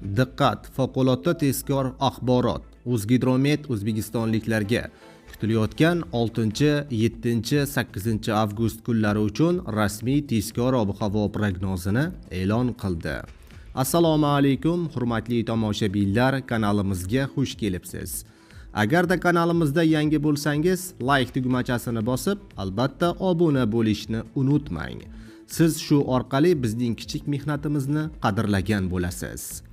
Diqqat, favqulodda tezkor axborot. O'zgidromet o'zbekistonliklarga kutilayotgan 6, 7, 8 avgust kunlari uchun rasmiy tezkor ob-havo prognozini e'lon qildi. Assalomu alaykum, hurmatli tomoshabinlar, kanalimizga xush kelibsiz. Agarda kanalimizda yangi bo'lsangiz, like tugmachasini bosib, albatta obuna bo'lishni unutmang. Siz shu orqali bizning kichik mehnatimizni qadrlagan bo'lasiz.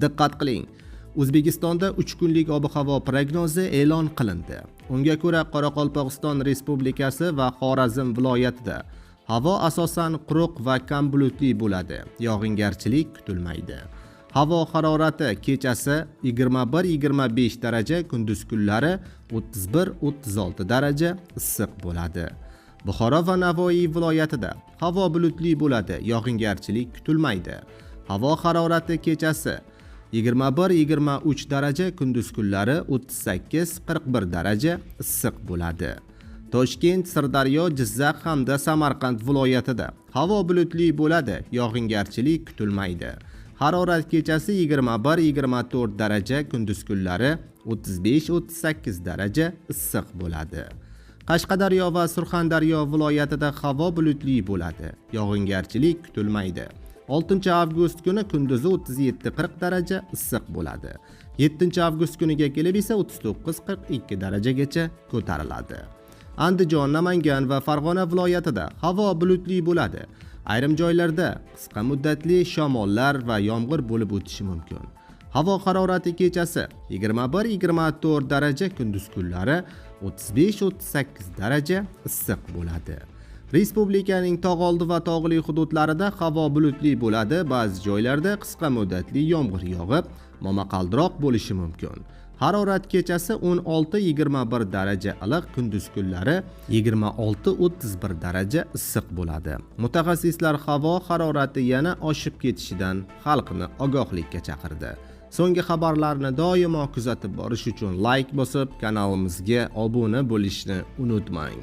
Diqqat qiling. O'zbekistonda 3 kunlik ob-havo prognozi e'lon qilindi. Unga ko'ra Qoraqalpog'iston Respublikasi va Xorazm viloyatida havo asosan quruq va kam bulutli bo'ladi. Yog'ingarchilik kutilmaydi. Havo harorati kechasi 21-25 daraja, kunduz kunlari 31-36 daraja issiq bo'ladi. Buxoro va Navoiy viloyatida havo bulutli bo'ladi, yog'ingarchilik kutilmaydi. Havo harorati kechasi 21-23 daraja, kunduz kunlari 38-41 daraja issiq bo'ladi. Toshkent, Sirdaryo, Jizzax hamda Samarqand viloyatida havo bulutli bo'ladi, yog'ingarchilik kutilmaydi. Harorat kechasi 21-24 daraja, kunduz kunlari 35-38 daraja issiq bo'ladi. Qashqadaryo va Surxondaryo viloyatida havo bulutli bo'ladi, yog'ingarchilik kutilmaydi. 6 avgust kuni kunduzi 37-40 daraja issiq bo'ladi. 7 avgust kuniga kelib esa 39-42 darajagacha ko'tariladi. Andijon, Namangan va Farg'ona viloyatida havo bulutli bo'ladi. Ayrim joylarda qisqa muddatli shamollar va yomg'ir bo'lib o'tishi mumkin. Havo harorati kechasi 21-24 daraja, kunduz kunlari 35-38 daraja issiq bo'ladi. Respublikaning tog'oldi va tog'li hududlarida havo bulutli bo'ladi. Ba'zi joylarda qisqa muddatli yomg'ir yog'ib, momaqaldiroq bo'lishi mumkin. Harorat kechasi 16-21 daraja iliq, kunduz kunlari 26-31 daraja issiq bo'ladi. Mutaxassislar havo harorati yana oshib ketishidan xalqni ogohlikka chaqirdi. So'nggi xabarlarni doimo kuzatib borish uchun like bosib, kanalimizga obuna bo'lishni unutmang.